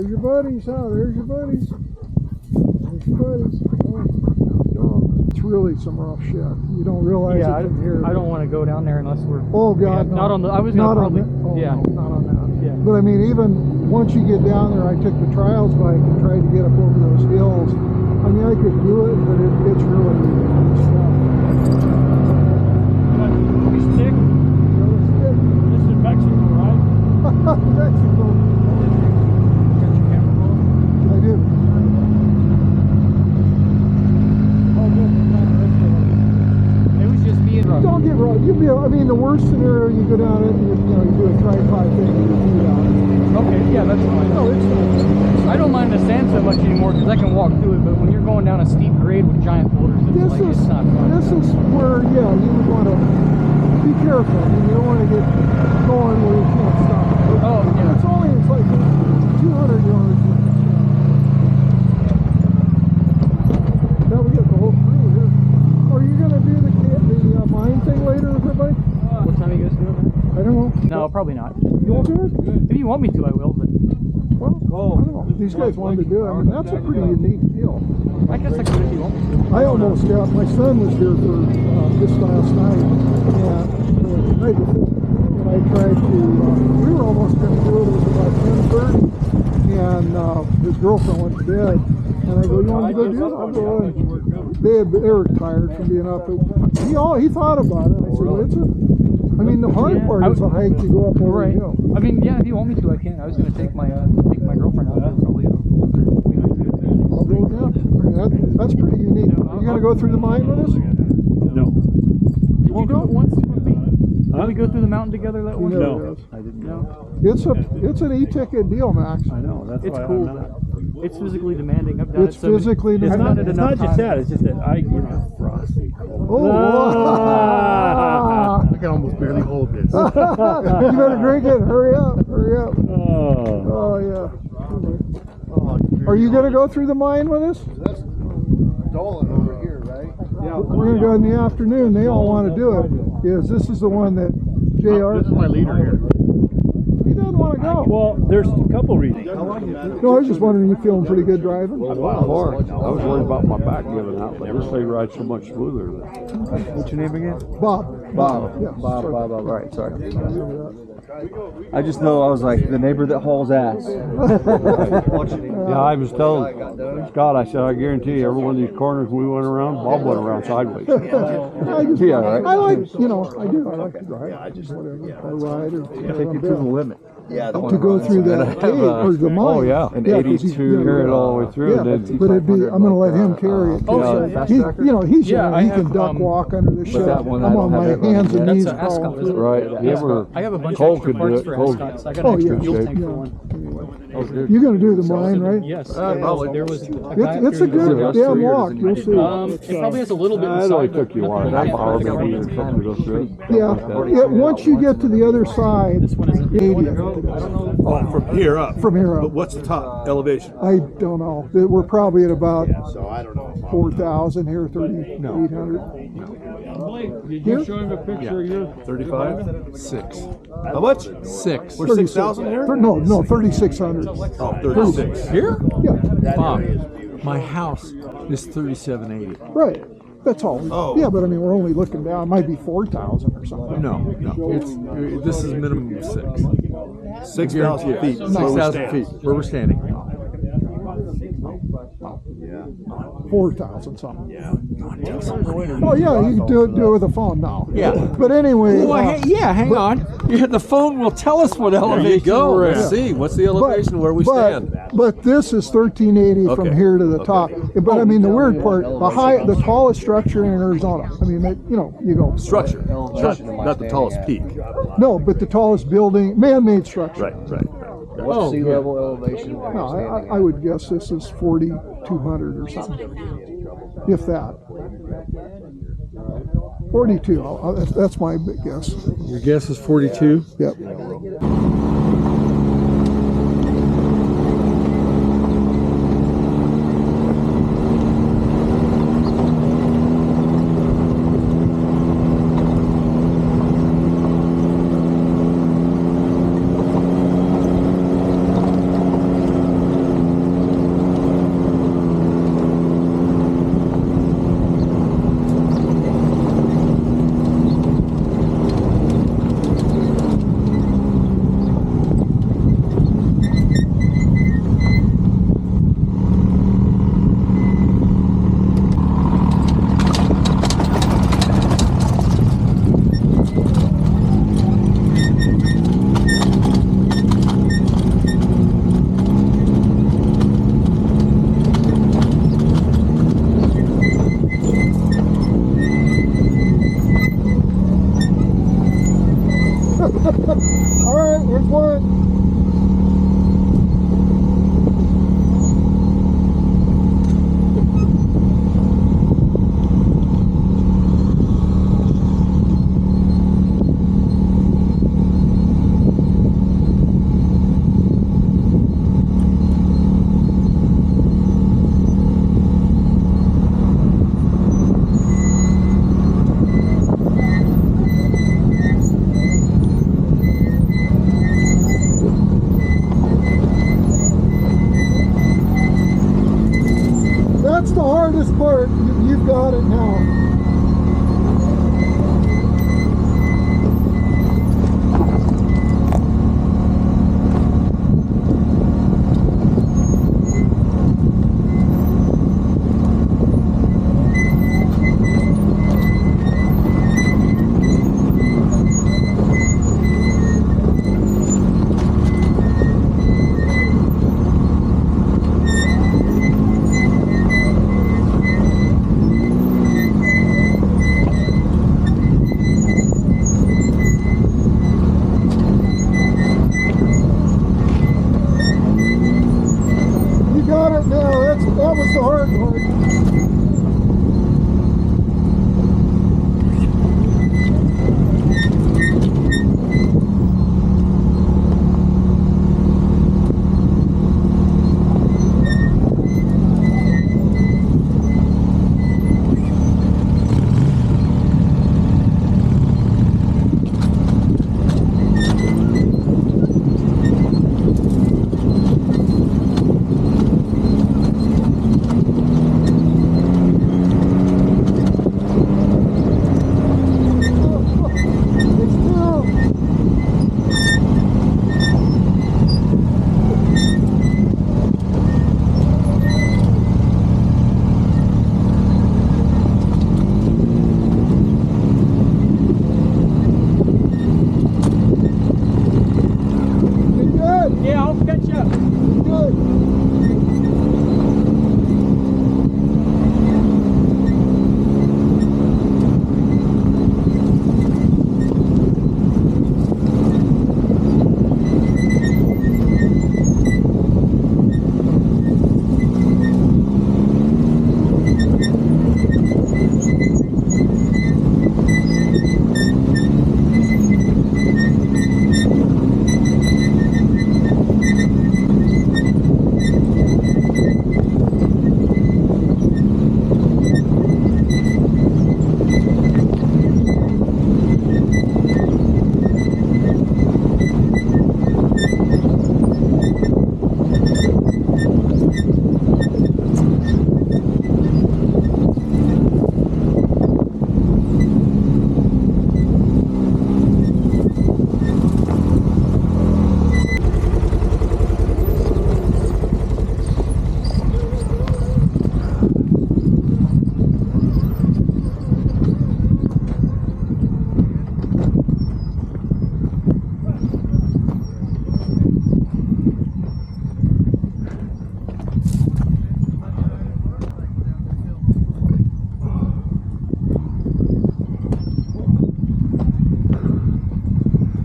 There's your buddies, huh? There's your buddies. There's your buddies. Oh, it's really some rough shit. You don't realize it from here. I don't want to go down there unless we're... Oh, God, no. Not on the... I was going to probably... No, not on that. Yeah. But I mean, even once you get down there, I took the trials bike and tried to get up over those hills. I mean, I could do it, but it's really stuff. We stick? This is Mexico, right? Mexico. Got your camera rolling? I do. It was just being rough. Don't get wrong. I mean, the worst scenario, you go down it and you do a tripod thing and you do that. Okay, yeah, that's fine. No, it's not. I don't mind the sand so much anymore because I can walk through it, but when you're going down a steep grade with giant boulders, it's not fun. This is where, yeah, you would want to be careful. I mean, you don't want to get going where you can't stop. Oh, yeah. It's like 200 yards. Now we got the whole crew here. Are you going to do the mine thing later with everybody? What time are you guys doing that? I don't know. No, probably not. You won't do it? If you want me to, I will, but... Well, I don't know. These guys wanted to do it. I mean, that's a pretty unique deal. I guess I could if you want me to. I almost got, my son was here for this last night, and the night before, and I tried to, we were almost going to do it, it was about 10:30, and his girlfriend went to bed, and I go, you want to go do it? I'll go. And they were tired from being up. He thought about it. I said, well, I mean, the hard part is the hike to go up over the hill. I mean, yeah, if you want me to, I can. I was going to take my girlfriend out there, probably. I'll go down. That's pretty unique. Are you going to go through the mine with us? No. Did you do it once with me? Did we go through the mountain together that one? No, I didn't know. It's an e-ticket deal, Max. I know. That's It's why cool. I'm not. It's physically demanding. I've done It's it so many- physically I've demanding. done it It's enough not just times. that. It's just that I get frosty. Oh, Ah. I can almost barely hold this. you better drink it. Hurry up. Hurry up. Oh. Oh, yeah. Are you going to go through the mine with us? That's Dolan over here, right? Yeah. We're going to go in the afternoon. They all want to do it. Yes, this is the one that JR... This is my leader here. He doesn't want to go. Well, there's a couple reasons. No, I was just wondering, you feeling pretty good driving? I was worried about my back giving out, but this thing rides so much smoother. What's your name again? Bob. Bob. Yeah. Bob. Right, sorry. I just know I was like the neighbor that hauls ass. Yeah, I was telling Scott, I said, I guarantee you, every one of these corners we went around, Bob went around sideways. Yeah, right. I like, I do. I like to drive. I just whatever. I ride or Take you to the limit. Yeah, to go through that cave or the mine. Oh, yeah. An 'cause he's- 82 Carry it all the way through. Yeah, and then, but it'd be, I'm going to let him carry it. Oh, He's, yeah. he's Yeah, young. I He have, can duck walk under the shit. that one, I I'm don't on my have that hands and running knees That's an Ascot, crawling isn't it? through. right. You ever, I have a bunch Cole of extra could do parts it. for Cole- Ascot, so I got Oh, an extra yeah. fuel Okay. tank for one. You're going to do the mine, right? Yes. probably. There was a guy up It's a there who- good damn walk. You'll see. It probably has a little bit It inside. only but took you nothing half I hour, can't maybe, figure or out. something to go through. Yeah. Once you get to the other side, This one isn't. 80. I don't know. Oh, from here up. From here up. But what's the top elevation? I don't know. We're probably at about So I don't know. 4,000 here, 3,800. Did Here? you show him a picture of your 35? 6? How much? 6. We're 6,000 here? No, 3,600. Oh, 36. Here? Yeah, Bob, my house is 3780. right. That's all. Oh. Yeah, but I mean, we're only looking down. It might be 4,000 or something. No. This is minimum of 6. 6,000 feet. 6,000 feet where we're standing. 4,000 something. Yeah. Oh yeah, you can do it with a phone now. Yeah. But anyway. Hang on. Yeah, the phone will tell us what elevation we're at. See, what's the elevation where we stand? But this is 1380 from Okay. here to the top. But I mean, the weird part, the tallest structure in Arizona. I mean, you go. Structure. Not the tallest peak. No, but the tallest building, man-made structure. Right. What's sea level elevation? No, I would guess this is 4,200 or something, if that. 42. That's my big guess. Your guess is 42? Yep. this part, you've got it now. That was the hard part.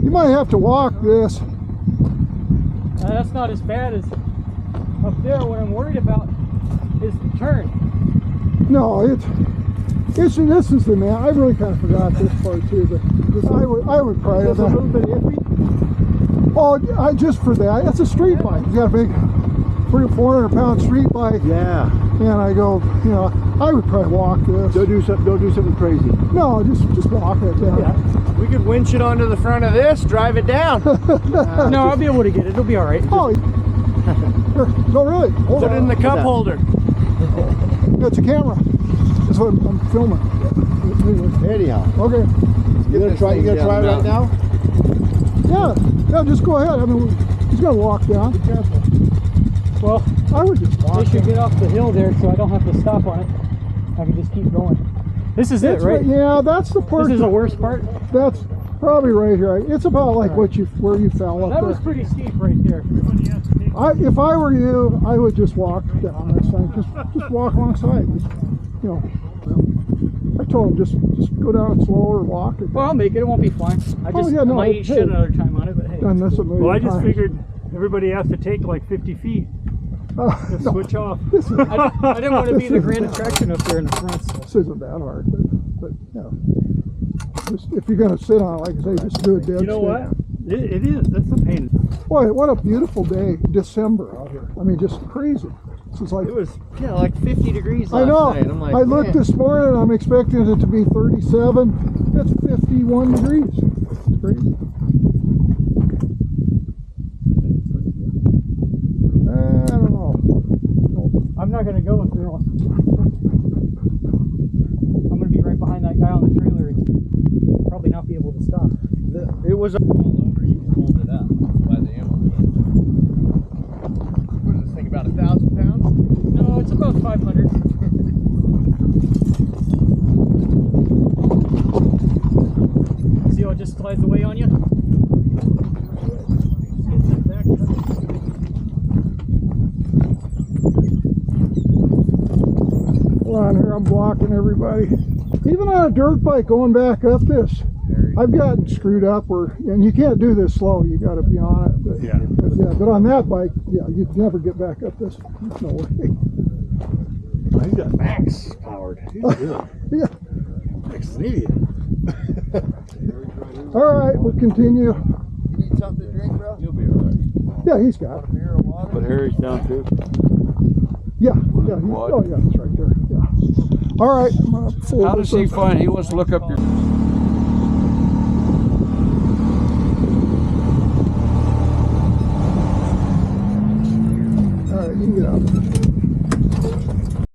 You might have to walk this. That's not as bad as up there. What I'm worried about is the turn. No, this is the man. I really kind of forgot this part too, but I would probably have a little bit iffy. Oh, just for that. That's a street bike. You got a big 300 or 400 pound street bike. Yeah. And I go, you know, I would probably walk this. Don't do something crazy. No, just walk it. Yeah. We could winch it onto the front of this, drive it down. No, I'll be able to get it. It'll be all right. Oh, here, no, really. Hold Put it in the cup holder. It's a camera. That's what I'm filming. Anyhow. Okay. You gonna try right now? Yeah, just go ahead. I mean, he's gonna walk down. Be careful. Well, I would just walk. They should get off the hill there, so I don't have to stop on it. I can just keep going. This is it, right? Yeah, that's the part. This is the worst part. That's probably right here. It's about like where you fell up That there. was pretty steep right there. If I were you, I would just walk down this thing. Just walk alongside. You know. I told him just go down slower, walk it. Well, I'll make it. It won't be fine. I just might eat shit another time on it, but hey. Done this a million Well, I just times. figured everybody has to take like 50 feet. Just No, switch off. I didn't want to be the grand attraction up there in the front. So. this isn't that hard, but yeah. Just, if you're gonna sit on it, like I say, just do it dead. You know what? It is. That's a pain. Boy, what a beautiful day, December out here. I mean, just crazy. This is like It was like 50 degrees I last know. night. I'm like, I looked man. this morning. I'm expecting it to be 37. It's 51 degrees. It's crazy. I don't know. I'm not going to go if they're on. was all over, you can hold it up by the ammo. What is this thing, about 1,000 pounds? No, it's about 500. See how it just slides away on you? Hold on here, I'm blocking everybody. Even on a dirt bike going back up this, I've gotten screwed up where, and you can't do this slow, you got to be on it. But, Yeah. but on that bike, yeah, you'd never get back up this. No way. He's got max powered. He's good. Yeah. Max is an idiot. All right, we'll continue. need something to drink, bro? You'll be alright. Yeah, he's got it. Beer or water? But Harry's down too. Yeah, yeah. Oh, yeah, it's right there. Yeah. All right. I'm gonna fold How this does he up. find? He wants to look up your. All right, you can get out.